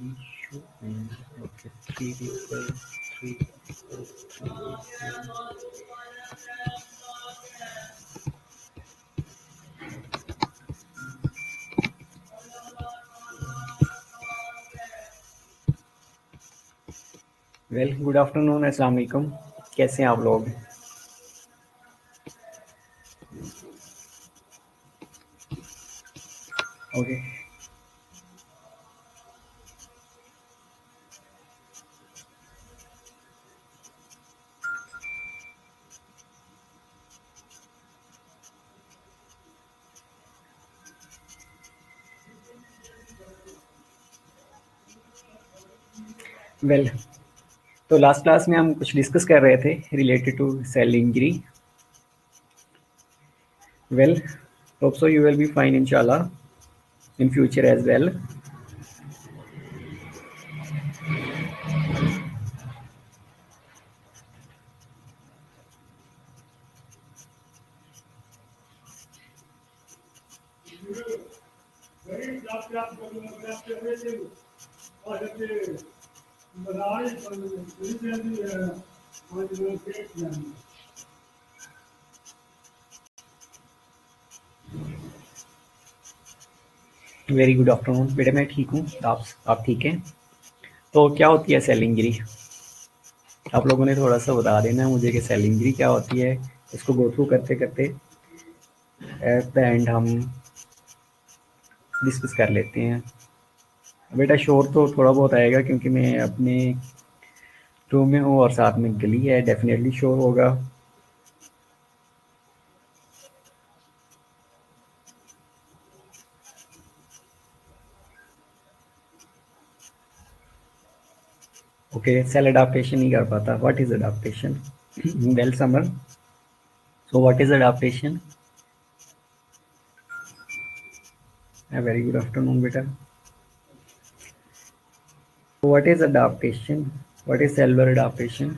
issue and okay, three people, three people, three people. Well good afternoon, अस्सलाम वालेकुम। कैसे हैं आप लोग? ओके वेल, तो लास्ट क्लास में हम कुछ डिस्कस कर रहे थे related to cell injury. Well, hope so you will be fine इंशाल्लाह in future as well. Very good afternoon बेटा, मैं ठीक हूँ। आप ठीक हैं? तो क्या होती है सेल इंजरी? आप लोगों ने थोड़ा सा बता देना मुझे कि सेल इंजरी क्या होती है। इसको गो थ्रू करते करते एट द एंड हम डिस्कस कर लेते हैं। बेटा शोर तो थोड़ा बहुत आएगा क्योंकि मैं अपने रूम में हूँ और साथ में गली है, डेफिनेटली शोर होगा। ओके, सेल अडाप्टेशन नहीं कर पाता। What is adaptation? Well Samar, so what is adaptation? Very good afternoon बेटा। What is adaptation? What is cellular adaptation?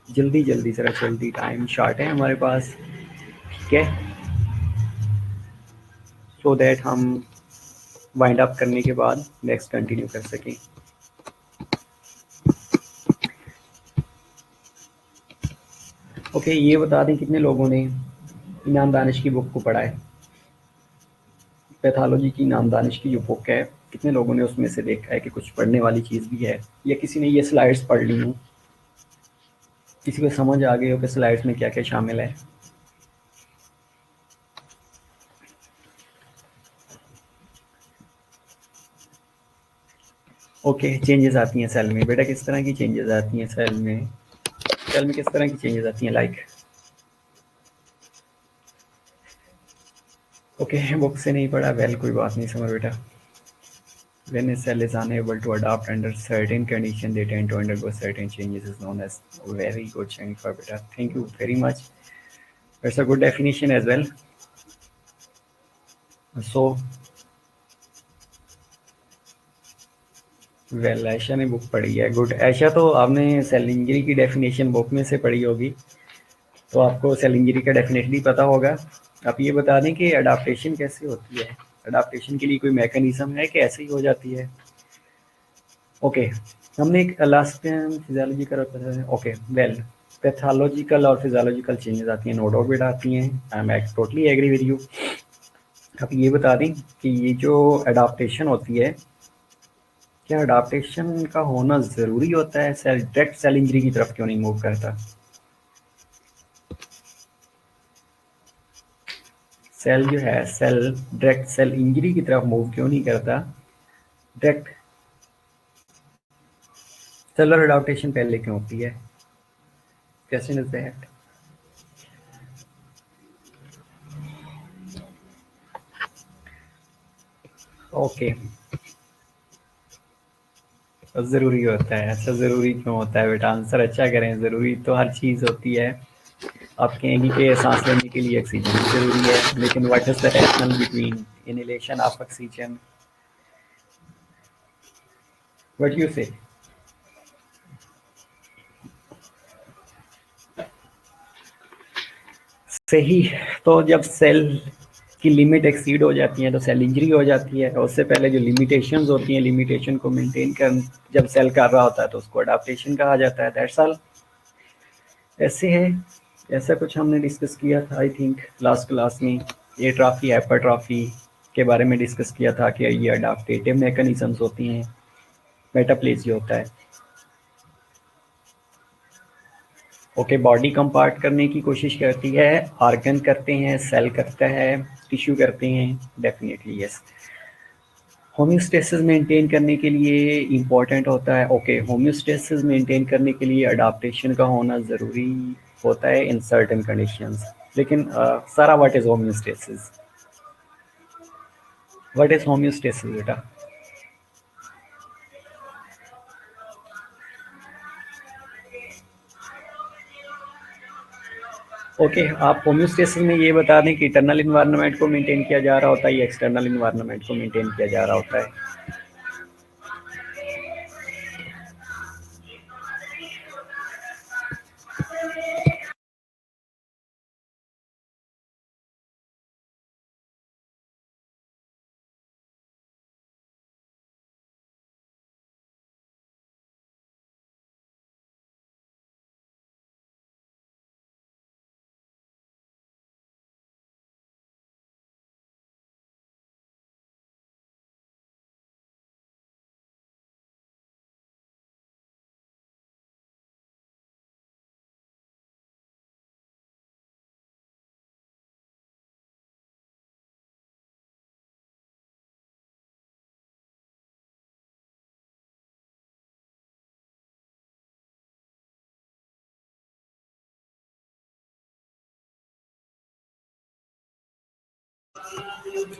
जल्दी जल्दी जरा जल्दी, टाइम शॉर्ट है हमारे पास, ठीक है, सो दैट हम वाइंड अप करने के बाद नेक्स्ट कंटिन्यू कर सकें। ओके, ये बता दें कितने लोगों ने इनाम दानिश की बुक को पढ़ा है? पैथोलॉजी की इनाम दानिश की जो बुक है, कितने लोगों ने उसमें से देखा है कि कुछ पढ़ने वाली चीज़ भी है, या किसी ने ये स्लाइड्स पढ़ ली हूँ, किसी को समझ आ गई हो कि स्लाइड्स में क्या क्या शामिल है? ओके, चेंजेस आती हैं सेल में। बेटा किस तरह की चेंजेस आती हैं सेल में? सेल में किस तरह की चेंजेस आती हैं? लाइक ओके, बुक से नहीं पढ़ा, वेल कोई बात नहीं समर बेटा। When a cell is unable to adapt under certain conditions, they tend to undergo certain changes is known as very good Jennifer beta. Thank you very much. That's a good definition as well. So well, Aisha ने book पढ़ी है, good. Aisha, तो आपने cell injury की definition book में से पढ़ी होगी, तो आपको सेल इंजरी का डेफिनेटली पता होगा। आप ये बता दें कि अडाप्टेशन कैसे होती है? अडाप्टेशन के लिए कोई मैकेनिज्म है कि ऐसे ही हो जाती है? ओके, हमने एक last time physiological, okay well, pathological और फिजियोलॉजिकल चेंजेस आती हैं, नो डाउट बेटा आती हैं। I am totally agree with you. अब ये बता दें कि ये जो अडाप्टेशन होती है, क्या अडाप्टेशन का होना ज़रूरी होता है? सेल डायरेक्ट सेल इंजरी की तरफ क्यों नहीं मूव करता? सेल जो है, सेल डायरेक्ट सेल इंजरी की तरफ मूव क्यों नहीं करता? डायरेक्ट सेलुलर अडाप्टेशन पहले क्यों होती है? Question is that. ओके, ज़रूरी होता है। अच्छा, ज़रूरी क्यों होता है बेटा? आंसर अच्छा करें। ज़रूरी तो हर चीज़ होती है। आप कहेंगे कि सांस लेने के लिए ऑक्सीजन ज़रूरी है, लेकिन what is the rational between inhalation of oxygen? What you से? सही। तो जब सेल की लिमिट एक्सीड हो जाती है तो सेल इंजरी हो जाती है। और उससे पहले जो लिमिटेशंस होती हैं, लिमिटेशन को मेंटेन कर जब सेल कर रहा होता है तो उसको अडाप्टेशन कहा जाता है। That's all. ऐसे है, ऐसा कुछ हमने डिस्कस किया था आई थिंक लास्ट क्लास में। एट्राफी हाइपरट्रॉफी के बारे में डिस्कस किया था कि ये अडाप्टेटिव मैकेनिज्म्स होती हैं, मेटाप्लेजिया होता है। ओके, बॉडी कंपार्ट करने की कोशिश करती है, ऑर्गन करते हैं, सेल करता है, टिश्यू करते हैं, डेफिनेटली यस। होम्योस्टेसिस मेंटेन करने के लिए इम्पोर्टेंट होता है, ओके, होम्योस्टेसिस मेंटेन करने के लिए अडाप्टेशन का होना ज़रूरी होता है इन सर्टेन कंडीशंस। लेकिन सारा what is homeostasis? What is homeostasis बेटा? ओके, आप होम्योस्टेसिस में ये बता दें कि इंटरनल इन्वायरमेंट को मेंटेन किया जा रहा होता है या एक्सटर्नल इन्वायरमेंट को मेंटेन किया जा रहा होता है?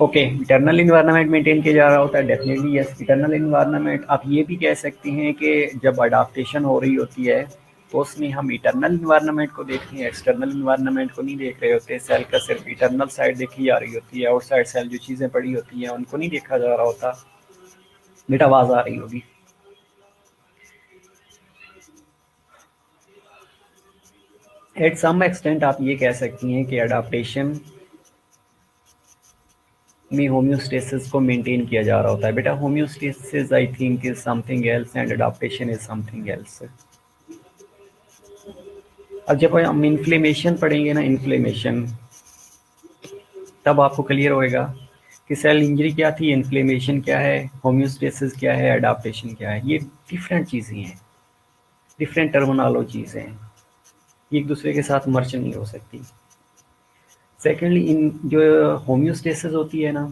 ओके, इंटरनल इन्वायरमेंट मेंटेन किया जा रहा होता है, डेफिनेटली यस। इंटरनल इन्वायरमेंट आप ये भी कह सकते हैं कि जब अडाप्टेशन हो रही होती है तो उसमें हम इंटरनल इन्वायरमेंट को देखते हैं, एक्सटर्नल इन्वायरमेंट को नहीं देख रहे होते। सेल का सिर्फ इंटरनल साइड देखी जा रही होती है, आउटसाइड सेल जो चीज़ें पड़ी होती हैं उनको नहीं देखा जा रहा होता। बेटा आवाज़ आ रही होगी। एट सम एक्सटेंट आप ये कह सकती हैं कि अडाप्टेशन में होम्योस्टेसिस को मेंटेन किया जा रहा होता है। बेटा homeostasis I think is something else and adaptation is something else. अब जब हम इन्फ्लेमेशन पढ़ेंगे ना, इन्फ्लेमेशन, तब आपको क्लियर होएगा कि सेल इंजरी क्या थी, इन्फ्लेमेशन क्या है, होम्योस्टेसिस क्या है, अडाप्टेशन क्या है। ये डिफरेंट चीज़ें हैं, डिफरेंट टर्मिनोलॉजीज हैं, ये एक दूसरे के साथ मर्ज नहीं हो सकती। सेकेंडली, इन जो होम्योस्टेसिस होती है ना,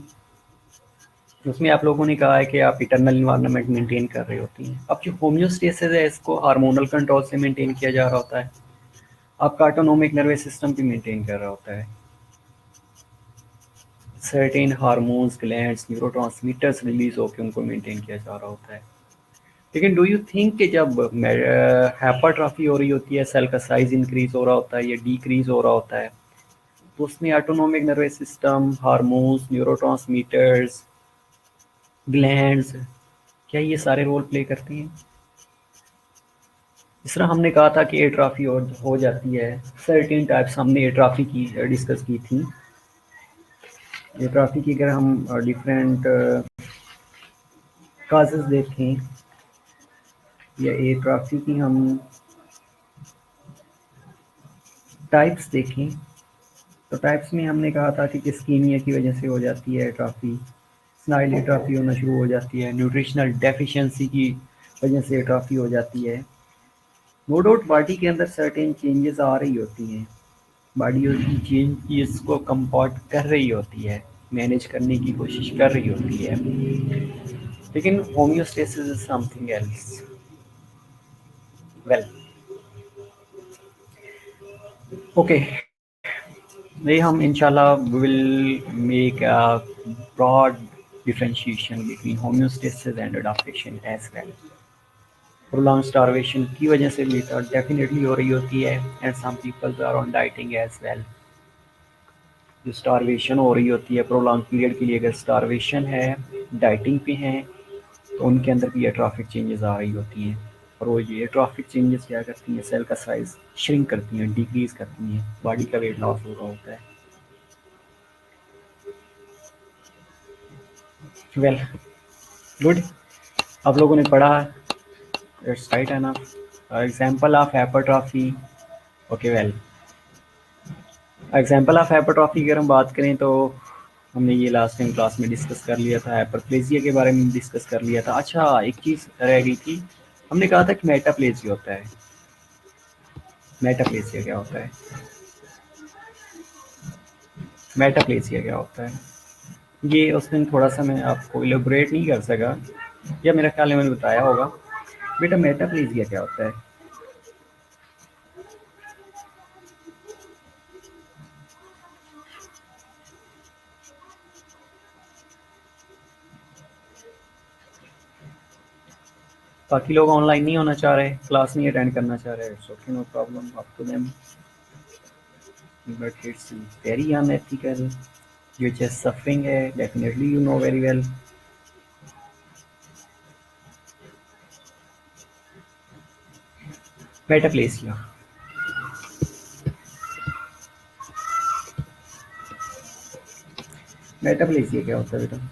उसमें आप लोगों ने कहा है कि आप इटरनल इन्वायरमेंट मेंटेन कर रहे होती हैं। अब जो होम्योस्टेसिस है इसको हार्मोनल कंट्रोल से मेंटेन किया जा रहा होता है, आपका ऑटोनोमिक नर्वस सिस्टम भी मेंटेन कर रहा होता है। Certain hormones, glands, neurotransmitters release होकर उनको मेंटेन किया जा रहा होता है। लेकिन डू यू थिंक कि जब हाइपरट्रॉफी हो रही होती है, सेल का साइज इंक्रीज हो रहा होता है या डिक्रीज हो रहा होता है, तो उसमें autonomic nervous system, hormones, neurotransmitters, glands, क्या ये सारे रोल प्ले करती हैं? जिस तरह हमने कहा था कि एट्राफी हो जाती है, सर्टेन टाइप्स हमने एट्राफी की डिस्कस की थी। एट्राफी की अगर हम डिफरेंट काजेस देखें या एट्राफी की हम टाइप्स देखें, तो टाइप्स में हमने कहा था कि इस्कीमिया की वजह से हो जाती है एट्राफी, स्नाइल एट्राफी होना शुरू हो जाती है, न्यूट्रिशनल डेफिशिएंसी की वजह से एट्राफी हो जाती है। नो डाउट बॉडी के अंदर सर्टेन चेंजेस आ रही होती हैं, बॉडी उसकी चेंजेस को कंपोर्ट कर रही होती है, मैनेज करने की कोशिश कर रही होती है। लेकिन homeostasis is something else. Well, okay, ये हम इंशाल्लाह will make a broad differentiation between homeostasis and adaptation as well. Prolong starvation की वजह से भी डेफिनेटली हो रही होती है, and some peoples are on dieting as well. जो स्टारवेशन हो रही होती है प्रोलॉन्ग पीरियड के लिए, अगर स्टारवेशन है, डाइटिंग पे हैं, तो उनके अंदर भी एट्रॉफिक चेंजेस आ रही होती हैं। और वो ये एट्रॉफिक चेंजेस क्या करती हैं, सेल का साइज श्रिंक करती हैं, डिक्रीज करती हैं, बॉडी का वेट लॉस हो रहा होता है। वेल गुड, आप लोगों ने पढ़ा, इट्स राइट है ना। Example of hypertrophy. Okay well, example of hypertrophy की अगर हम बात करें तो हमने ये लास्ट टाइम क्लास में डिस्कस कर लिया था, हाइपरप्लेजिया के बारे में डिस्कस कर लिया था। अच्छा, एक चीज़ रह गई थी, हमने कहा था कि मेटाप्लेजिया होता है। मेटाप्लेजिया क्या होता है? मेटाप्लेजिया क्या होता है ये उस दिन थोड़ा सा मैं आपको इलेबोरेट नहीं कर सका, या मेरा ख्याल है मैंने बताया होगा। बेटा मेटाप्लेजिया क्या होता है? बाकी लोग ऑनलाइन नहीं होना चाह रहे, क्लास नहीं अटेंड करना चाह रहे, it's okay, no problem, up to them, but it's very unethical. जो चेस्ट सफरिंग है, definitely you know very well. Metaplasia, metaplasia क्या होता है बेटा?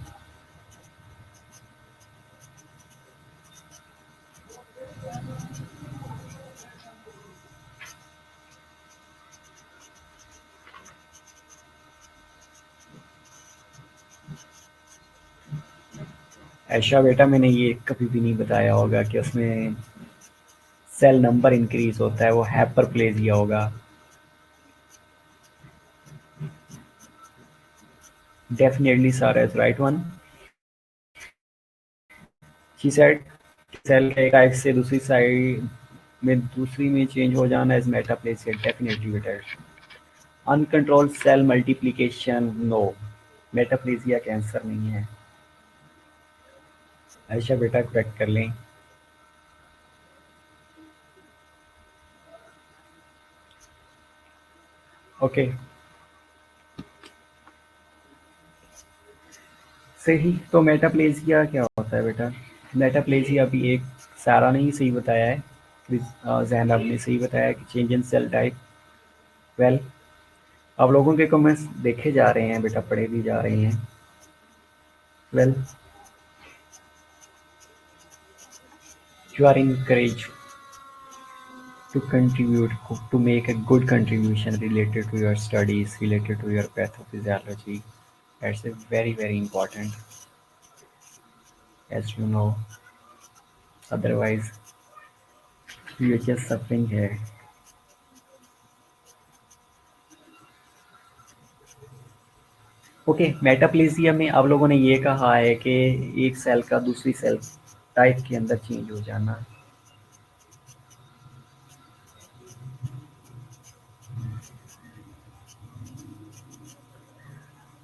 ऐसा बेटा मैंने ये कभी भी नहीं बताया होगा कि उसमें सेल नंबर इंक्रीज होता है, वो हाइपरप्लेजिया होगा। Definitely Sara is right one. She said cell के एक साइड से दूसरी में चेंज हो जाना इज मेटाप्लेजिया, डेफिनेटली बेटा। Uncontrolled cell multiplication, no, metaplasia cancer नहीं है। ऐसा बेटा करेक्ट कर लें। ओके, सही। तो मेटाप्लेजिया क्या होता है बेटा? मेटाप्लेजिया भी एक, सारा ने ही सही बताया है, जैनब ने सही बताया कि change in cell type. Well, आप लोगों के कमेंट्स देखे जा रहे हैं बेटा, पढ़े भी जा रहे हैं। Well, you are encouraged to contribute, to make a good contribution related to your studies, related to your pathophysiology. That's a very very important, as you know, otherwise you're just suffering here. Okay, metaplasia में आप लोगों ने ये कहा है कि एक cell का दूसरी सेल टाइप के अंदर चेंज हो जाना।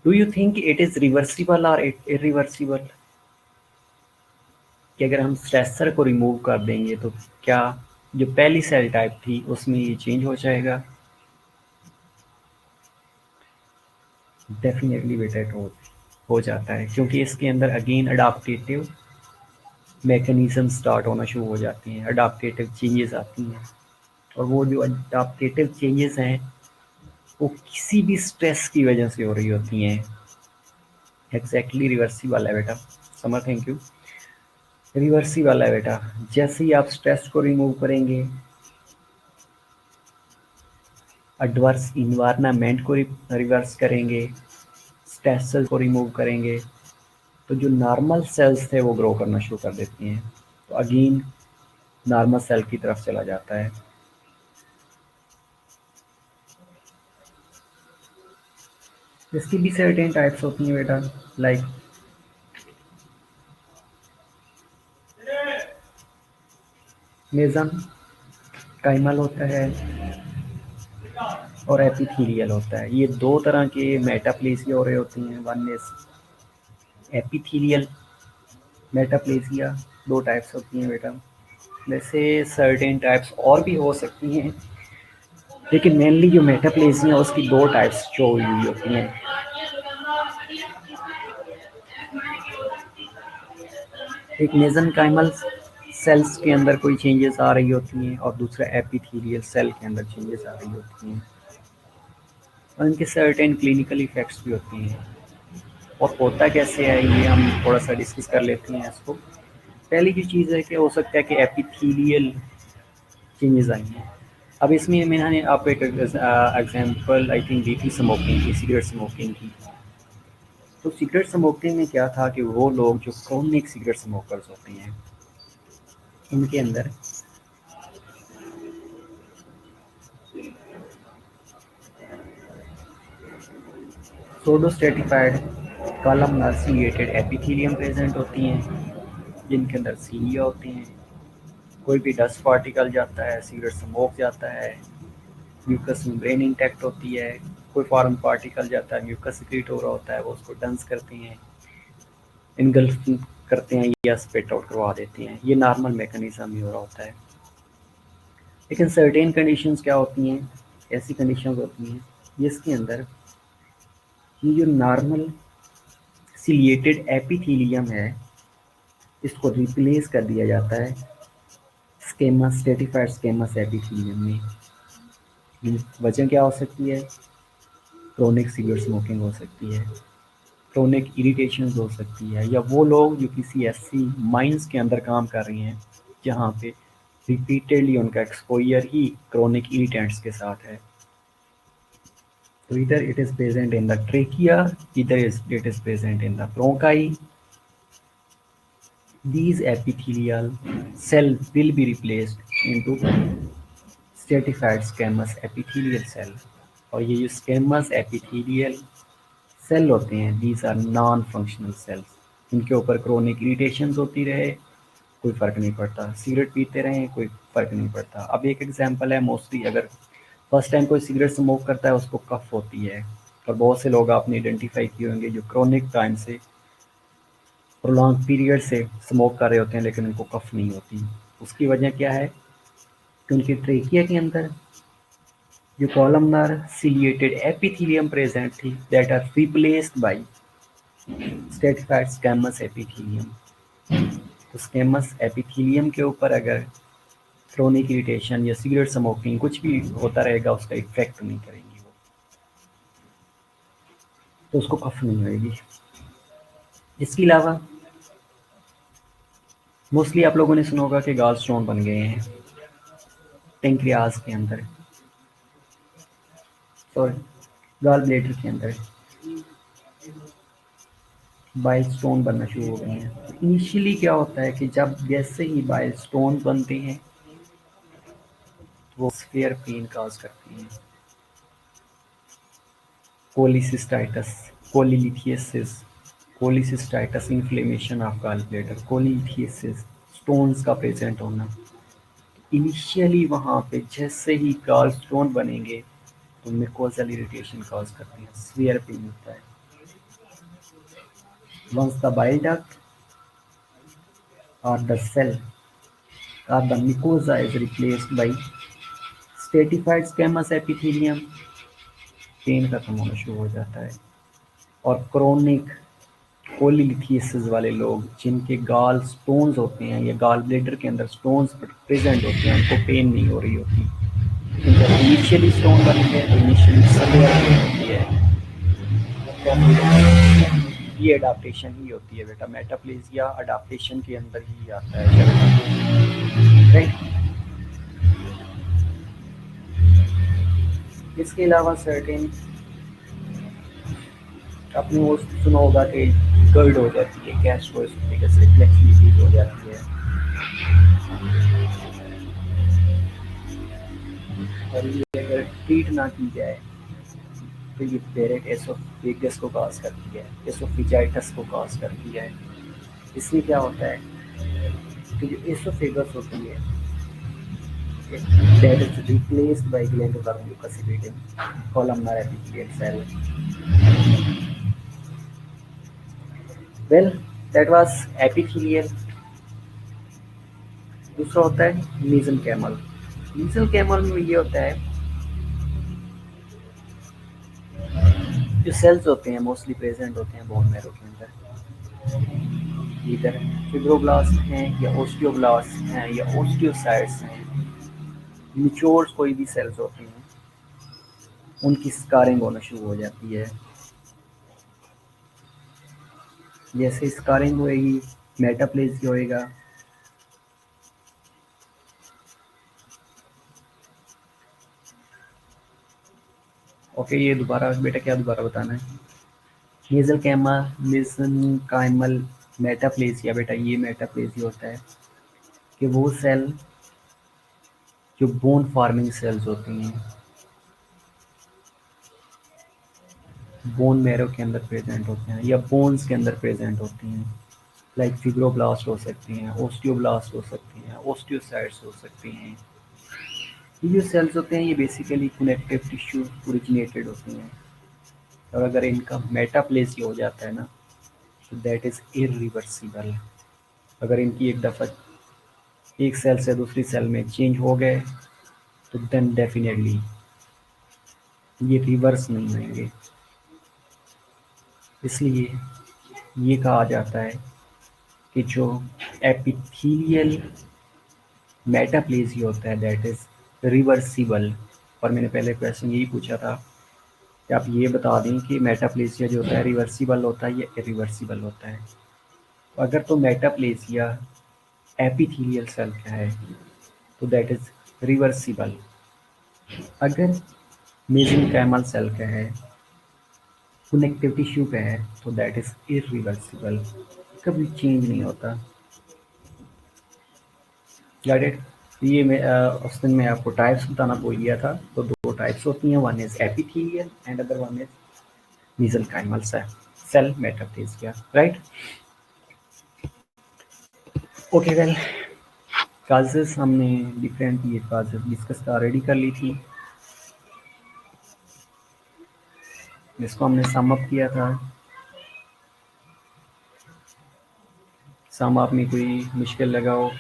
Do you think it is reversible और इरिवर्सिबल? कि अगर हम स्ट्रेसर को रिमूव कर देंगे तो क्या जो पहली सेल टाइप थी उसमें ये चेंज हो जाएगा? डेफिनेटली बेटा हो जाता है, क्योंकि इसके अंदर अगेन अडाप्टेटिव मैकेनिज्म स्टार्ट होना शुरू हो जाती हैं, अडाप्टेटिव चेंजेस आती हैं। और वो जो अडाप्टेटिव चेंजेस हैं वो किसी भी स्ट्रेस की वजह से हो रही होती हैं। एग्जैक्टली रिवर्सिबल है बेटा, समर, थैंक यू। रिवर्सिबल है बेटा, जैसे ही आप स्ट्रेस को रिमूव करेंगे, एडवर्स इन्वायरमेंट को रिवर्स करेंगे, स्ट्रेस को रिमूव करेंगे, तो जो नॉर्मल सेल्स थे वो ग्रो करना शुरू कर देती हैं, तो अगेन नॉर्मल सेल की तरफ चला जाता है। इसकी भी सर्टेन टाइप्स होती हैं बेटा, लाइक मेजन काइमल होता है और एपिथीलियल होता है। ये दो तरह के मेटाप्लेसिया हो रहे होती हैं। वन इज एपिथीलियल मेटाप्लेसिया, दो टाइप्स होती हैं बेटा। वैसे सर्टेन टाइप्स और भी हो सकती हैं, लेकिन मेनली जो मेटाप्लेसिया है उसकी दो टाइप्स शो हुई होती हैं। एक मेसेनकाइमल सेल्स के अंदर कोई चेंजेस आ रही होती हैं और दूसरा एपिथेलियल सेल के अंदर चेंजेस आ रही होती हैं, और इनके सर्टेन क्लिनिकल इफेक्ट्स भी होती हैं। और होता कैसे है ये हम थोड़ा सा डिस्कस कर लेते हैं इसको। पहली जो चीज़ है कि हो सकता है कि एपिथेलियल चेंजेस आई हैं। अब इसमें मैंने आपको एक एग्जांपल आई थिंक दी थी स्मोकिंग की, सिगरेट स्मोकिंग की। तो सिगरेट स्मोकिंग में क्या था कि वो लोग जो क्रोनिक सिगरेट स्मोकर्स होते हैं उनके अंदर pseudo stratified columnar ciliated epithelium present होती हैं, जिनके अंदर सीलिया होते हैं। कोई भी डस्ट पार्टिकल जाता है, सिगरेट स्मोक जाता है, म्यूकस मेम्ब्रेन इंटैक्ट होती है। कोई फॉरेन पार्टिकल जाता है, म्यूकस सिक्रीट हो रहा होता है, वो उसको डंस करते हैं, इनगल्फ करते हैं या स्पिट आउट करवा देते हैं। ये नॉर्मल मैकेनिज्म ही हो रहा होता है। लेकिन सर्टेन कंडीशंस क्या होती हैं, ऐसी कंडीशंस होती हैं जिसके अंदर ये जो नॉर्मल सिलिएटेड एपिथेलियम है इसको रिप्लेस कर दिया जाता है स्केमस स्ट्रेटिफाइड स्केमस एपिथेलियम में। वजह क्या हो सकती है, क्रोनिक सिगरेट स्मोकिंग हो सकती है, क्रोनिक इरिटेशन हो सकती है, या वो लोग जो किसी ऐसी माइंस के अंदर काम कर रहे हैं जहाँ पे रिपीटेडली उनका एक्सपोजर ही क्रोनिक इरिटेंट्स के साथ है। तो इधर it is present in the trachea, इधर it is present in the bronchi. These epithelial cells will be replaced into stratified squamous epithelial cell। और ये जो स्केमस एपिथेलियल सेल होते हैं these are non functional cells. इनके ऊपर क्रोनिक इरिटेशन होती रहे कोई फ़र्क नहीं पड़ता, सिगरेट पीते रहें कोई फ़र्क नहीं पड़ता। अब एक एग्जांपल है, मोस्टली अगर फर्स्ट टाइम कोई सिगरेट स्मोक करता है उसको कफ होती है, और बहुत से लोग आपने आइडेंटिफाई किए होंगे जो क्रोनिक टाइम से प्रोलॉन्ग पीरियड से स्मोक कर रहे होते हैं लेकिन उनको कफ नहीं होती। उसकी वजह क्या है कि उनके ट्रेकिया के अंदर जो कॉलमनार सिलिएटेड एपिथेलियम प्रेजेंट थी that are replaced by stratified squamous epithelium. तो स्क्वैमस एपिथेलियम के ऊपर अगर क्रोनिक इरिटेशन या सिगरेट स्मोकिंग कुछ भी होता रहेगा उसका इफेक्ट नहीं करेंगी वो, तो उसको कफ नहीं होगी। इसके अलावा मोस्टली आप लोगों ने सुना होगा कि गॉल स्टोन बन गए हैं पेंक्रियाज के अंदर, सॉरी गॉल ब्लैडर के अंदर बाइल स्टोन बनना शुरू हो गए हैं। इनिशियली क्या होता है कि जब जैसे ही बाइल स्टोन बनते हैं वो स्फीयर पेन काज करती हैं। Cholecystitis, cholelithiasis, cholecystitis inflammation of gall bladder, cholelithiasis stones का प्रेजेंट होना। इनिशियली वहाँ पे जैसे ही गॉल स्टोन बनेंगे तो म्यूकोजल इरिटेशन कॉज करते हैं, स्फीयर पेन होता है। Once the bile duct or the cell or the mucosa is replaced by stratified squamous epithelium, pain खत्म होना शुरू हो जाता है। और क्रोनिक कोलिलिथियसिस वाले लोग जिनके गॉल स्टोन्स होते हैं या गॉल ब्लैडर के अंदर स्टोन्स प्रेजेंट होते हैं उनको पेन नहीं हो रही होती। लेकिन जब इनिशियली स्टोन बनते हैं तो इनिशियली सवेयर पेन होती है। ये अडाप्टेशन ही होती है बेटा, मेटाप्लेजिया अडाप्टेशन के अंदर ही आता है, राइट। इसके अलावा सर्टेन आपने वो सुना होगा कि गर्ड हो जाती है, गैस्ट्रोएसोफेगस रिफ्लेक्स हो जाती है, और ये अगर ट्रीट ना की जाए तो ये पेरेट एसोफेगस को कॉज करती है, एसोफेजाइटिस को कॉज करती है। इसमें क्या होता है कि जो एसोफेगस होती है that is replaced by glandular mucus secreting columnar epithelial cell. Well, that was epithelial। दूसरा होता है mesenchymal। mesenchymal में ये होता है जो सेल्स होते हैं मोस्टली प्रेजेंट होते हैं बोन मैरो के अंदर, इधर फिब्रोब्लास्ट हैं या ओस्टियोब्लास्ट हैं या ओस्टियोसाइट्स हैं, मिच्योर्स कोई भी सेल्स होते हैं उनकी स्कारिंग होना शुरू हो जाती है। जैसे स्कारिंग होएगी, मेटाप्लेजिया होएगा। ओके, ये दोबारा बेटा क्या दोबारा बताना है? मेसेंकाइमल मेटाप्लेजिया बेटा, ये मेटाप्लेजिया होता है कि वो सेल जो बोन फार्मिंग सेल्स होती हैं, बोन मैरो के अंदर प्रेजेंट होते हैं या बोन्स के अंदर प्रेजेंट होती हैं, लाइक फिब्रोब्लास्ट हो सकती हैं, ओस्टियोब्लास्ट हो सकती हैं, ओस्टियोसाइट्स हो सकती हैं। ये जो सेल्स होते हैं ये बेसिकली कनेक्टिव टिश्यू ओरिजिनेटेड होती हैं, और अगर इनका मेटाप्लेजिया हो जाता है ना, तो दैट इज़ इरिवर्सिबल। अगर इनकी एक दफ़ा एक सेल से दूसरी सेल में चेंज हो गए तो देन डेफिनेटली ये रिवर्स नहीं होंगे। इसलिए ये कहा जाता है कि जो एपिथेलियल मेटाप्लेजिया होता है दैट इज़ रिवर्सिबल। और मैंने पहले क्वेश्चन यही पूछा था कि आप ये बता दें कि मेटाप्लेजिया जो होता है रिवर्सिबल होता है या इरिवर्सिबल होता है। अगर तो मेटाप्लेजिया एपिथेलियल सेल का है तो दैट इज़ रिवर्सिबल। अगर मेसेंकाइमल सेल का है, कनेक्टिव टिश्यू का है, तो दैट इज़ इरिवर्सिबल, कभी चेंज नहीं होता। Got it? ये मैं उस दिन मैं आपको टाइप्स बताना भूल गया था। तो दो टाइप्स होती हैं, one is epithelial and other one is mesenchymal cell metaplasia, right? Okay well, causes हमने डिफरेंट ये काजेस डिस्कस ऑलरेडी कर ली थी, जिसको हमने सम अप किया था। सम अप में कोई मुश्किल लगा हो,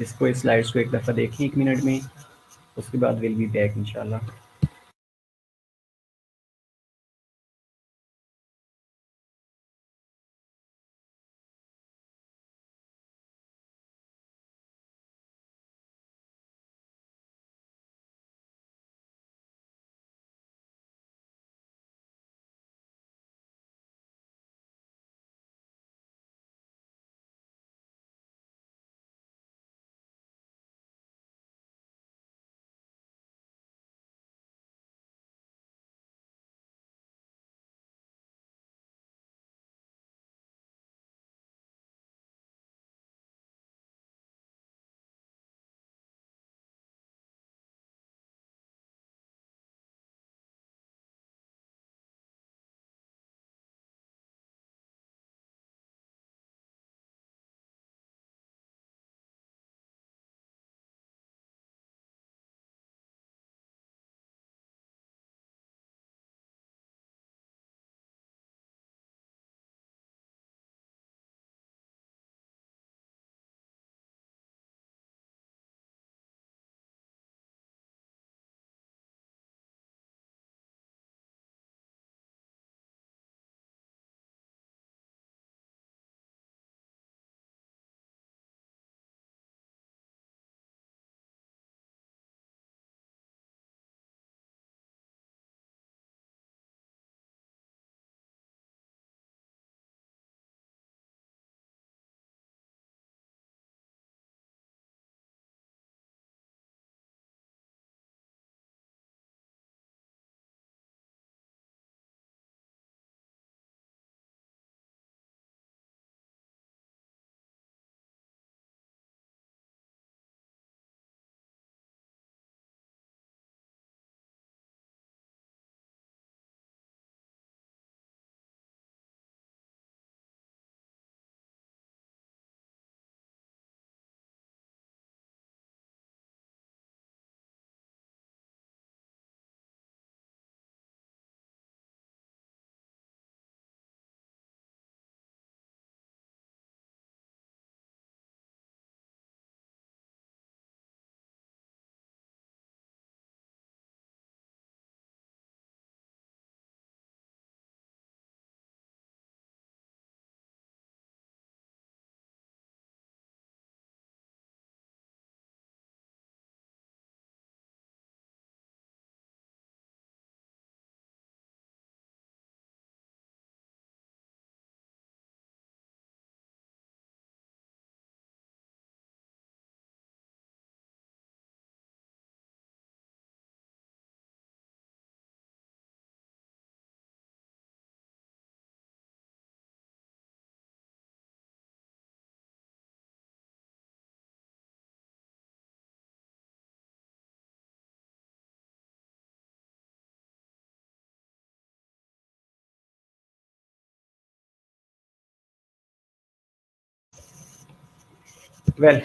इसको इस स्लाइड्स को एक दफ़ा देखिए 1 मिनट में, उसके बाद विल बी बैक इंशाल्लाह। वेल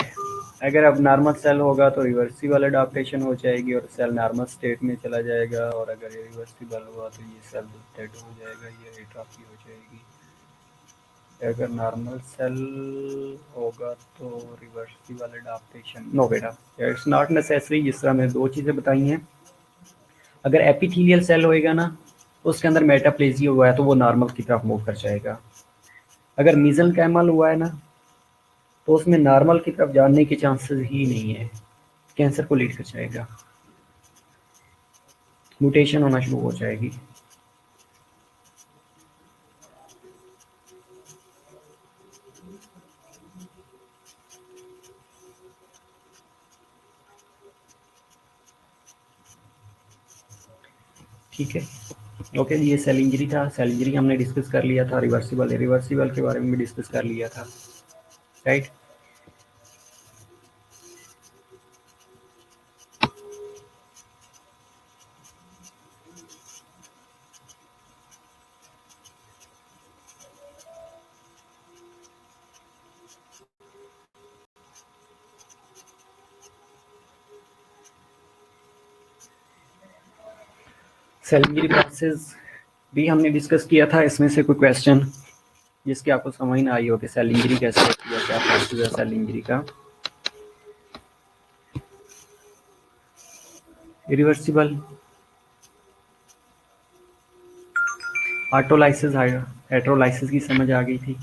अगर अब नॉर्मल सेल होगा तो रिवर्सिबल अडाप्टेशन हो जाएगी और सेल नॉर्मल स्टेट में चला जाएगा, और अगर रिवर्सिबल हुआ तो ये सेल डेड हो जाएगा, ये एट्रोफी हो जाएगी। अगर नॉर्मल सेल होगा तो रिवर्सिबल अडाप्टेशन नो बेटा, इट्स नॉट नेसेसरी। जिस तरह मैंने दो चीज़ें बताई हैं, अगर एपिथेलियल सेल होएगा ना उसके अंदर मेटाप्लेजिया हुआ है तो वो नॉर्मल की तरफ मूव कर जाएगा। अगर मीजनकाइमल हुआ है ना तो उसमें नॉर्मल की तरफ जाने के चांसेस ही नहीं है, कैंसर को लीड कर जाएगा, म्यूटेशन होना शुरू हो जाएगी। ठीक है, ओके जी, ये सेल इंजरी था। सेल इंजरी हमने डिस्कस कर लिया था, रिवर्सिबल रिवर्सिबल के बारे में भी डिस्कस कर लिया था, राइट। सेल इंजरी प्रोसेस भी हमने डिस्कस किया था। इसमें से कोई क्वेश्चन जिसकी आपको समझ ना आई हो कि सेल इंजरी कैसे होती है, क्या प्रोसेस है सेल इंजरी का? इरिवर्सिबल ऑटोलाइसिस हेट्रोलाइसिस की समझ आ गई थी।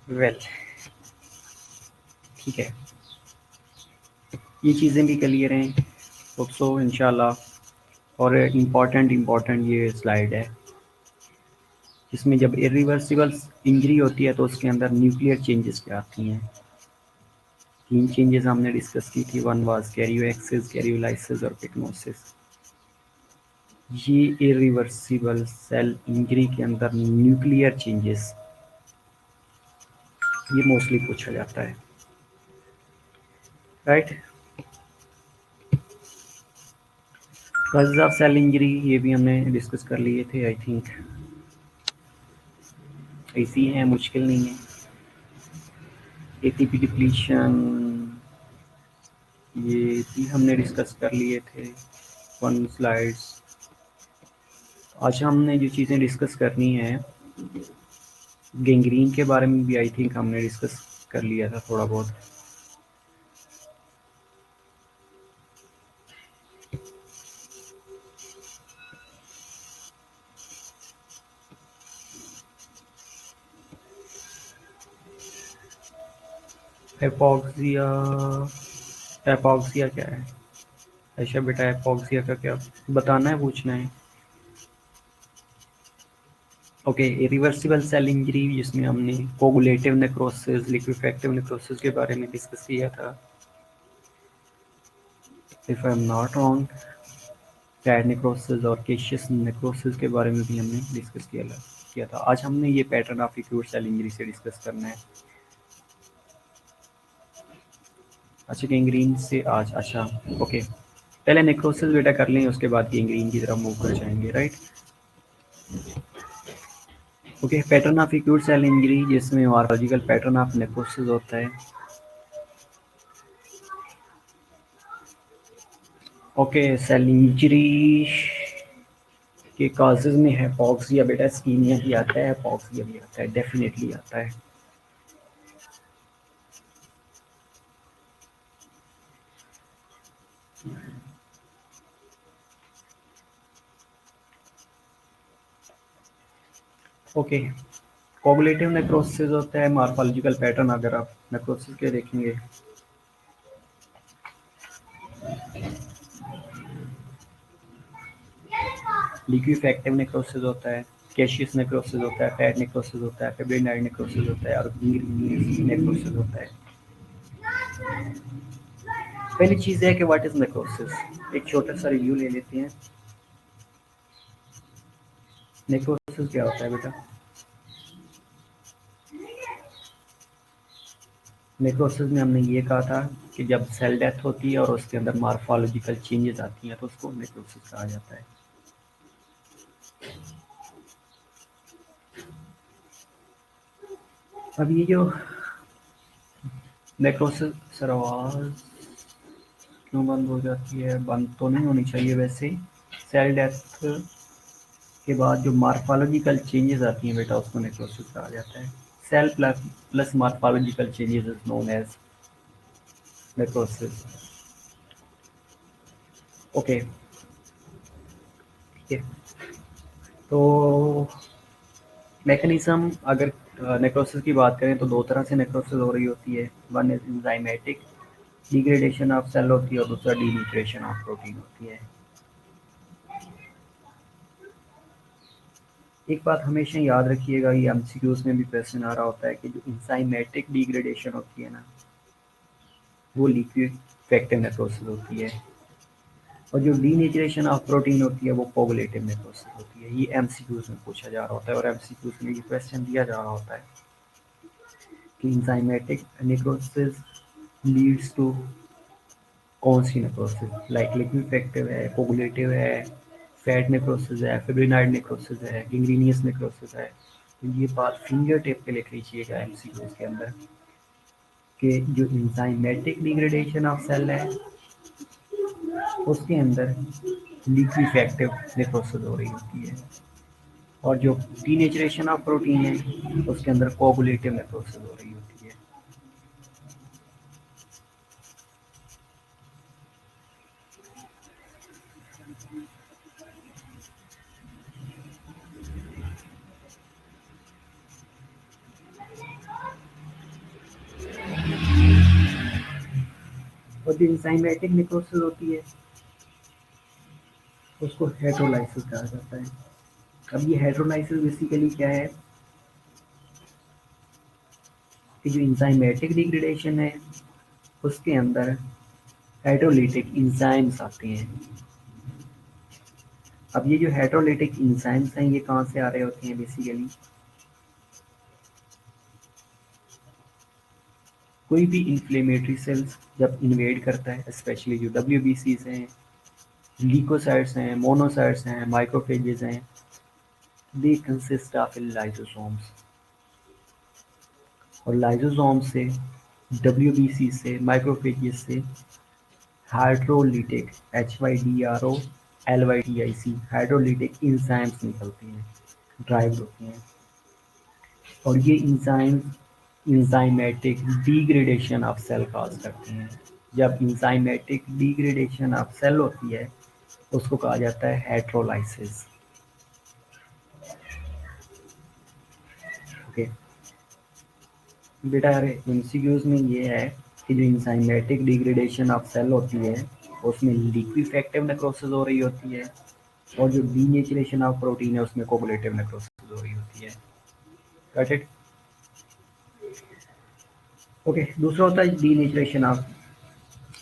वेल ठीक है, ये चीज़ें भी क्लियर हैं दोस्तों इंशाल्लाह। और इम्पॉर्टेंट ये स्लाइड है जिसमें जब इरिवर्सिबल इंजरी होती है तो उसके अंदर न्यूक्लियर चेंजेस क्या आती हैं। तीन चेंजेस हमने डिस्कस की थी, वन वाज कैरियोएक्सिस, कैरियोलाइसिस और पिग्नोसिस। ये इरिवर्सिबल सेल इंजरी के अंदर न्यूक्लियर चेंजेस ये मोस्टली पूछा जाता है, right. Causes of cell injury ये भी हमने डिस्कस कर लिए थे, आई थिंक ऐसी है, मुश्किल नहीं है। एटीपी डिप्लीशन ये भी हमने डिस्कस कर लिए थे, वन स्लाइड्स। आज हमने जो चीज़ें डिस्कस करनी है, गैंग्रीन के बारे में भी आई थिंक हमने डिस्कस कर लिया था थोड़ा बहुत। एपॉक्सिया, एपॉक्सिया क्या है? अच्छा बेटा, एपॉक्सिया का क्या बताना है, पूछना है? ओके, रिवर्सिबल सेल इंजरी जिसमें हमने कोगुलेटिव नेक्रोसिस, लिक्विफेक्टिव नेक्रोसिस के बारे में डिस्कस किया था, if I am not wrong. Pad necrosis और केशियस नेक्रोसिस के बारे में भी हमने डिस्कस किया था। आज हमने ये pattern of acute cell injury से डिस्कस करना है। अच्छा, गैंग्रीन से आज, अच्छा ओके, पहले नेक्रोसिस बेटा कर लें, उसके बाद गैंग्रीन की तरफ मूव कर जाएंगे, right. Okay, pattern of acute cell injury जिसमें मॉर्फोलॉजिकल पैटर्न ऑफ नेक्रोसिस होता है। ओके, सेल इंजरी के काजेज में हाइपोक्सिया बेटा, इस्कीमिया भी आता है, हाइपोक्सिया भी आता है, डेफिनेटली आता है। ओके, कोगुलेटिव नेक्रोसिस होता है, मॉर्फोलॉजिकल पैटर्न अगर आप नेक्रोसिस के देखेंगे, लिक्विफेक्टिव नेक्रोसिस होता है, कैशियस नेक्रोसिस होता है, पैड नेक्रोसिस होता है, फिब्रिनाइड नेक्रोसिस होता है, और गैंग्रीनियस नेक्रोसिस होता है। पहली चीज़ है कि व्हाट इज नेक्रोसिस, एक छोटा सा रिव्यू ले लेते हैं। नेक्रोसिस क्या होता है बेटा? नेक्रोसिस में हमने ये कहा था कि जब सेल डेथ होती है और उसके अंदर मार्फोलॉजिकल चेंजेस आती हैं तो उसको नेक्रोसिस कहा जाता है। अब ये जो नेक्रोसिस, सर आवाज क्यों बंद हो जाती है? बंद तो नहीं होनी चाहिए वैसे। सेल डेथ के बाद जो मार्फोलॉजिकल चेंजेस आती हैं बेटा उसको नेक्रोसिस कहा जाता है। Cell plus morphological changes is known as necrosis. Okay, ठीक है। तो मैकेनिज्म, अगर नेक्रोसिस की बात करें तो दो तरह से नेक्रोसिस हो रही होती है। One is enzymatic degradation of cell होती है और दूसरा डीन्यूट्रिएशन ऑफ प्रोटीन होती है। एक बात हमेशा याद रखिएगा, ये एमसीक्यूज में भी क्वेश्चन आ रहा होता है कि जो इंजाइमेटिक डिग्रेडेशन होती है ना, वो लिक्विफेक्टिव नेक्रोसिस होती है, और जो डीनेचरेशन ऑफ प्रोटीन होती है वो कोगुलेटिव नेक्रोसिस होती है। ये एमसीक्यूज में पूछा जा रहा होता है और एमसीक्यूज में ये क्वेश्चन दिया जा रहा होता है कि इंजाइमेटिक नेक्रोसिस लीड्स टू कौन सी नेक्रोसिस, लाइक लिक्विफेक्टिव है, कोगुलेटिव है, फैट नेक्रोसिस है, फिब्रिनाइड नेक्रोसिस है, गैंग्रीनियस नेक्रोसिस है। तो ये बात फिंगर टिप पे लिख लीजिएगा एमसीक्यूज के अंदर कि जो इंजाइमेटिक डिग्रेडेशन ऑफ सेल है उसके अंदर लिक्विफेक्टिव नेक्रोसिस हो रही होती है, और जो डीनेचरेशन ऑफ प्रोटीन है उसके अंदर कोगुलेटिव नेक्रोसिस हो रही होती है। और जो इंजाइमेटिक नेक्रोसिस होती है उसको हेड्रोलाइसिस कहा जाता है। अब ये हेड्रोलाइसिस बेसिकली क्या है कि जो इंजाइमेटिक डिग्रेडेशन है उसके अंदर हाइड्रोलिटिक इंजाइम्स आते हैं। अब ये जो हाइड्रोलिटिक इंजाइम्स हैं ये कहाँ से आ रहे होते हैं? बेसिकली कोई भी इन्फ्लेमेटरी सेल्स जब इन्वेड करता है, स्पेशली जो WBCs हैं, ल्यूकोसाइट्स हैं, मोनोसाइट्स हैं, माइक्रोफेजेस हैं, दे कंसिस्ट ऑफ लाइसोसोम्स, और लाइसोसोम से, WBC से, माइक्रोफेजेस से hydrolytic HYDRO LYTIC hydrolytic enzymes निकलती हैं, ड्राइव होती हैं, और ये enzymes enzymatic degradation of cell cause करते हैं। जब इंजाइमेटिक डिग्रेडेशन ऑफ सेल होती है उसको कहा जाता है हेड्रोलाइसिस। ओके बेटा, अरे एमसीक्यूज में ये है कि जो इंजाइमेटिक डिग्रेडेशन ऑफ सेल होती है उसमें लिक्विफेक्टिव नेक्रोसिस हो रही होती है, और जो डीनेचरेशन ऑफ प्रोटीन है उसमें कोगुलेटिव नेक्रोसिस हो रही होती है। Got it? ओके, दूसरा होता है डीनेचरेशन ऑफ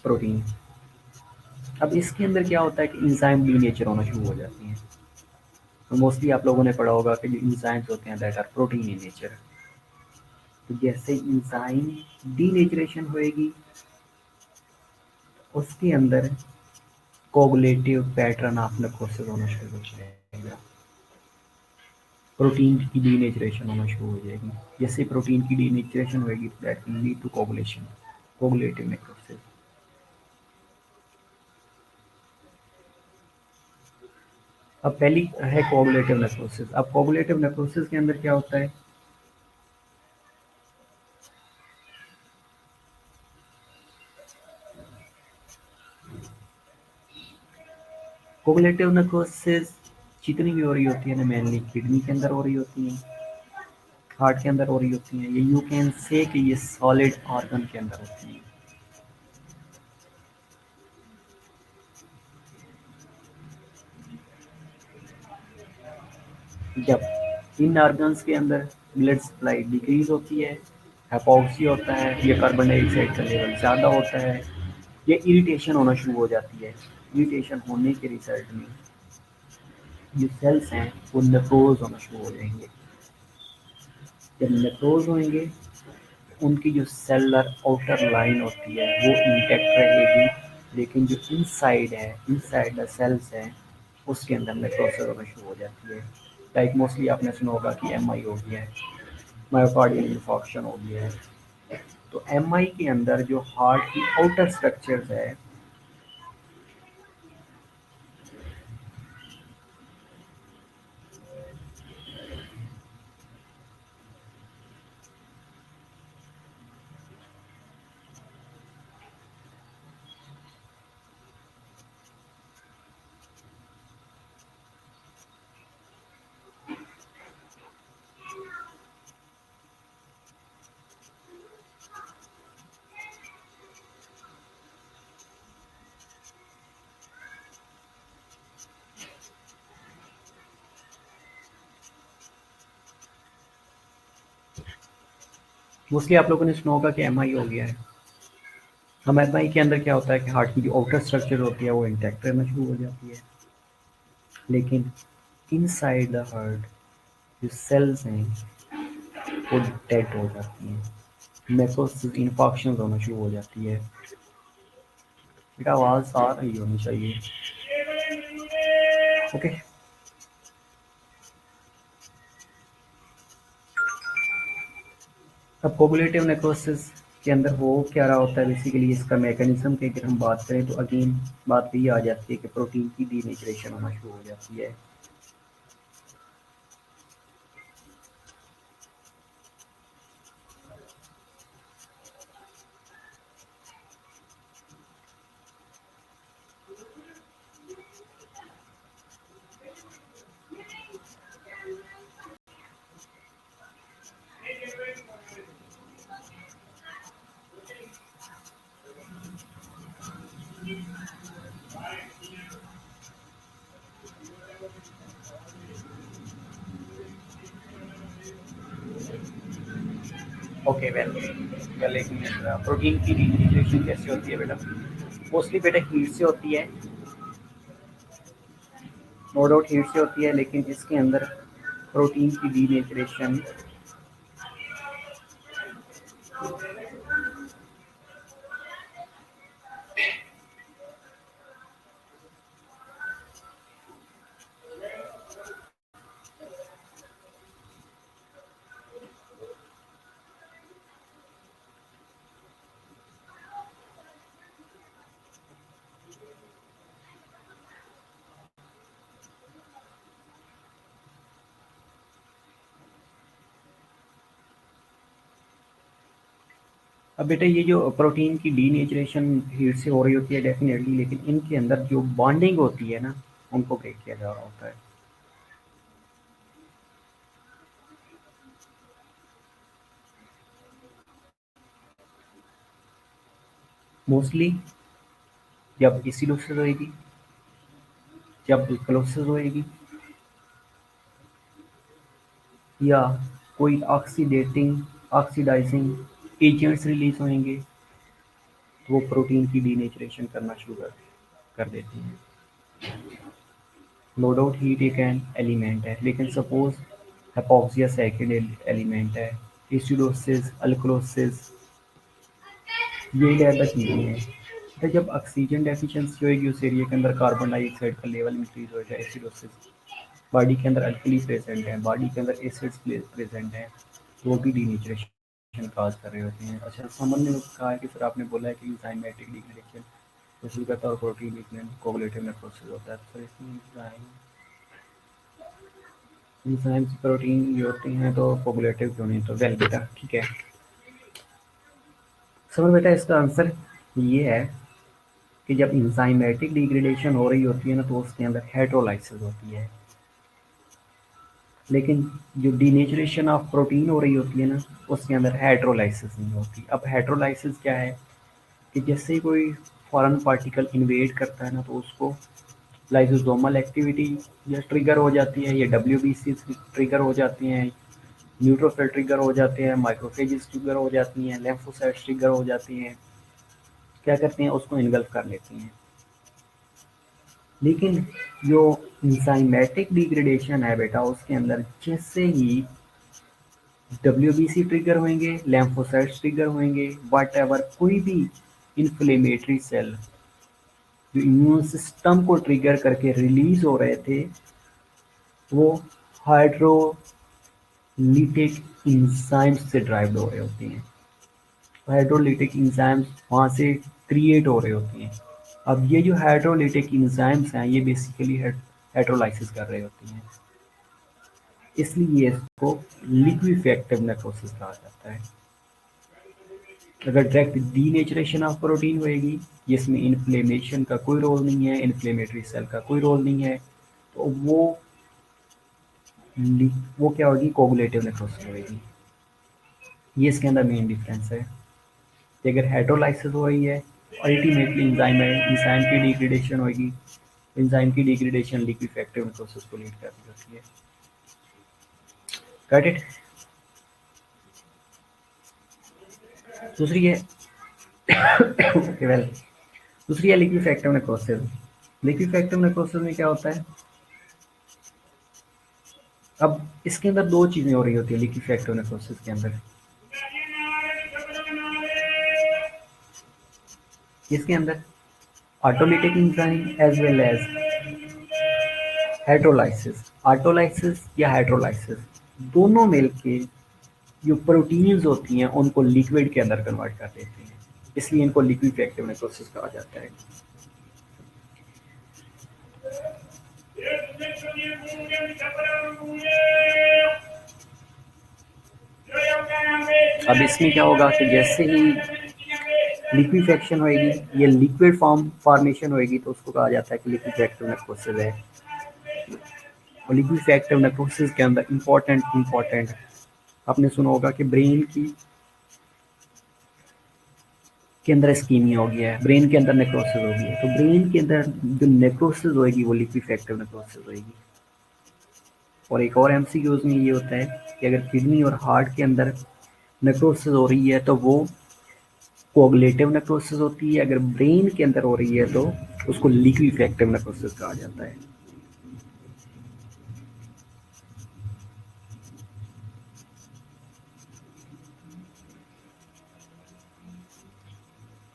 प्रोटीन। अब इसके अंदर क्या होता है कि इंजाइम डीनेचर होना शुरू हो जाती हैं। तो मोस्टली आप लोगों ने पढ़ा होगा कि जो इंजाइम्स होते हैं that are protein in nature. तो जैसे इंजाइम डीनेचरेशन होएगी उसके अंदर कोगुलेटिव पैटर्न ऑफ नेक्रोसिस होना शुरू हो जाएगा, प्रोटीन की डीनेचरेशन होना शुरू हो जाएगी। जैसे प्रोटीन की डीनेचरेशन होएगी that will lead to coagulation, coagulative necrosis. अब पहली है कोगुलेटिव नेक्रोसिस। अब कोगुलेटिव नेक्रोसिस के अंदर क्या होता है? कोगुलेटिव नेक्रोसिस जितनी भी हो रही होती है ना, मेनली किडनी के अंदर हो रही होती है, हार्ट के अंदर हो रही होती है, ये यू कैन से कि ये सॉलिड ऑर्गन के अंदर होती है। जब इन ऑर्गन्स के अंदर ब्लड सप्लाई डिक्रीज होती है, हाइपोक्सी होता है, या कार्बन डाइऑक्साइड का लेवल ज़्यादा होता है, या इरिटेशन होना शुरू हो जाती है। इरिटेशन होने के रिजल्ट में जो सेल्स हैं वो नेक्रोज होना शुरू हो जाएंगे। जब नेक्रोज होंगे उनकी जो सेलर आउटर लाइन होती है वो इंटैक्ट रहेगी, लेकिन जो इनसाइड है, इनसाइड द सेल्स है, उसके अंदर नेक्रोसिस होना शुरू हो जाती है। लाइक मोस्टली आपने सुना होगा कि एमआई हो गया है, मायोकार्डियल इन्फॉर्क्शन हो गया है। तो एमआई के अंदर जो हार्ट की आउटर स्ट्रक्चर्स है, मोस्टली आप लोगों ने सुना होगा कि एमआई हो गया है। हम एमआई के अंदर क्या होता है कि हार्ट की जो आउटर स्ट्रक्चर होती है वो इंटैक्ट रहना शुरू हो जाती है, लेकिन इनसाइड द हार्ट जो सेल्स हैं वो डेड हो जाती हैं, नेक्रोसिस इन्फॉर्क्शन होना शुरू हो जाती है। बेटा आवाज़ आ रही होनी चाहिए। ओके, अब कोगुलेटिव नेक्रोसिस के अंदर हो क्या रहा होता है, बेसिकली इसका मैकेनिज्म की अगर हम बात करें तो अगेन बात भी आ जाती है कि प्रोटीन की डीनेचरेशन होना शुरू हो जाती है। ओके, वेल वेल एक मिनट, प्रोटीन की डीनेचरेशन कैसे होती है बेटा? मोस्टली बेटा हीट से होती है, नो डाउट हीट से होती है, लेकिन इसके अंदर प्रोटीन की डीनेचरेशन अब बेटा ये जो प्रोटीन की डीनेचरेशन हीट से हो रही होती है डेफिनेटली, लेकिन इनके अंदर जो बॉन्डिंग होती है ना उनको ब्रेक किया जा रहा होता है। मोस्टली जब एसिडोसिस होएगी, जब ग्लूकोसिस होएगी, या कोई ऑक्सीडेटिंग ऑक्सीडाइजिंग एजेंट्स रिलीज होंगे तो वो प्रोटीन की डीनेचरेशन करना शुरू कर देती हैं। नो डाउट हीट एक एलिमेंट है, लेकिन सपोज हाइपोक्सिया सेकंड एलिमेंट है, एसिडोसिस, अल्कलोसिस, ये ज़्यादा चीज़ें हैं। तो जब ऑक्सीजन डेफिशिएंसी होगी उस एरिया के अंदर कार्बन डाइऑक्साइड का लेवल इंक्रीज हो जाए, एसिडोसिस, बॉडी के अंदर अल्कली प्रेजेंट है, बॉडी के अंदर एसिड्स प्रेजेंट हैं, तो वो भी डीनेचरेशन काज कर रहे होते हैं। अच्छा, समन ने कहा है कि फिर आपने बोला है कि एंजाइमेटिक डिग्रेडेशन उसी का तौर प्रोटीन कोगुलेटिव नेक्रोसिस होता है। तो इसमें एंजाइम्स प्रोटीन ये होते हैं तो कोगुलेटिव क्यों नहीं? तो वेल बेटा ठीक है, समझ बेटा इसका आंसर ये है कि जब एंजाइमेटिक डिग्रेडेशन हो रही होती है ना तो उसके अंदर हेड्रोलाइसिस होती है, लेकिन जो डीनेचरेशन ऑफ प्रोटीन हो रही होती है ना उसके अंदर हाइड्रोलाइसिस नहीं होती। अब हाइड्रोलाइसिस क्या है कि जैसे ही कोई फॉरेन पार्टिकल इन्वेड करता है ना तो उसको लाइसोसोमल एक्टिविटी या ट्रिगर हो जाती है, या डब्ल्यूबीसी ट्रिगर हो जाती हैं, न्यूट्रोफिल ट्रिगर हो जाते हैं, माइक्रोफेजेस ट्रिगर हो जाती हैं, लिम्फोसाइट्स ट्रिगर हो जाती हैं, क्या करते हैं उसको इनगल्फ कर लेती हैं। लेकिन जो इंजाइमेटिक डिग्रेडेशन है बेटा उसके अंदर जैसे ही WBC ट्रिगर होंगे, lymphocytes ट्रिगर होंगे, व्हाटएवर कोई भी इन्फ्लेमेटरी सेल जो इम्यून सिस्टम को ट्रिगर करके रिलीज हो रहे थे वो हाइड्रोलिटिक इंजाइम्स से ड्राइव हो रहे होते हैं। हाइड्रोलिटिक इंजाइम्स वहाँ से क्रिएट हो रहे होते हैं। अब ये जो हाइड्रोलिटिक इंजाइम्स हैं ये बेसिकली हाइड्रोलाइसिस कर रहे होते हैं, इसलिए इसको लिक्विफैक्टिव नेक्रोसिस कहा जाता है। अगर डायरेक्ट डीनेचरेशन ऑफ प्रोटीन होएगी जिसमें इन्फ्लेमेशन का कोई रोल नहीं है, इन्फ्लेमेटरी सेल का कोई रोल नहीं है, तो वो क्या होगी, कोगुलेटिव नेक्रोसिस होगी। ये इसके अंदर मेन डिफरेंस है कि अगर हाइड्रोलाइसिस हो रही है अल्टीमेटली इंजाइम की डिग्रेडेशन होगी, इंजाइम की डिग्रेडेशन लिक्विफैक्टिव नेक्रोसिस को लीड कर रही होती है। Got it. दूसरी है दूसरी है लिक्विफैक्टिव नेक्रोसिस। लिक्विफैक्टिव नेक्रोसिस में क्या होता है, अब इसके अंदर दो चीजें हो रही होती है लिक्विफैक्टिव नेक्रोसिस के अंदर। इसके अंदर autolytic enzyme as well as hydrolysis. Autolysis या हाइड्रोलाइसिस दोनों मिलके जो प्रोटीन्स होती हैं उनको लिक्विड के अंदर कन्वर्ट कर देते हैं, इसलिए इनको लिक्विफैक्टिव नेक्रोसिस कहा जाता है। अब इसमें क्या होगा कि जैसे ही लिक्विफैक्शन होएगी, ये लिक्विड फॉर्मेशन होएगी, तो उसको कहा जाता है कि लिक्विफैक्टिव नेक्रोसिस है। और लिक्विफैक्टिव नेक्रोसिस के अंदर इम्पोर्टेंट आपने सुना होगा कि ब्रेन के अंदर इस्कीमिया हो गया है, ब्रेन के अंदर नेक्रोसिस हो गई है, तो ब्रेन के अंदर जो नेक्रोसिस होएगी वो लिक्विफैक्टिव नेक्रोसिस होएगी। और एक और एमसीक्यूज में ये होता है कि अगर किडनी और हार्ट के अंदर नेक्रोसिस हो रही है तो वो कोगुलेटिव नेक्रोसिस होती है, अगर ब्रेन के अंदर हो रही है तो उसको लिक्विफैक्टिव नेक्रोसिस कहा जाता है।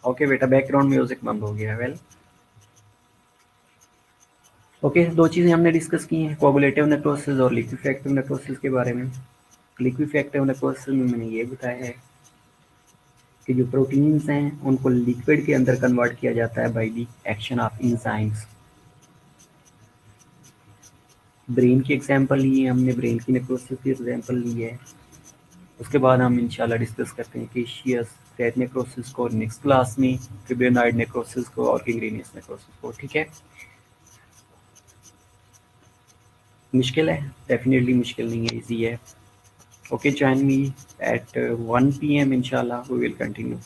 ओके बेटा, बैकग्राउंड म्यूजिक बंद हो गया। वेल ओके, दो चीज़ें हमने डिस्कस की हैं, कोगुलेटिव नेक्रोसिस और लिक्विफैक्टिव नेक्रोसिस के बारे में। लिक्विफैक्टिव नेक्रोसिस में मैंने ये बताया है कि जो प्रोटीन्स हैं उनको लिक्विड के अंदर कन्वर्ट किया जाता है by the action of enzymes. Brain की एग्जांपल ली है हमने, ब्रेन की नेक्रोसिस की एग्जांपल ली है। उसके बाद हम इंशाल्लाह डिस्कस करते हैं केशियस रेट नेक्रोसिस को नेक्स्ट क्लास में, फिब्रिनॉइड नेक्रोसिस को और गैंग्रीनियस नेक्रोसिस को। ठीक है, मुश्किल है? डेफिनेटली मुश्किल नहीं है, इजी है। Okay, join me at 1 p.m. inshallah, we will continue.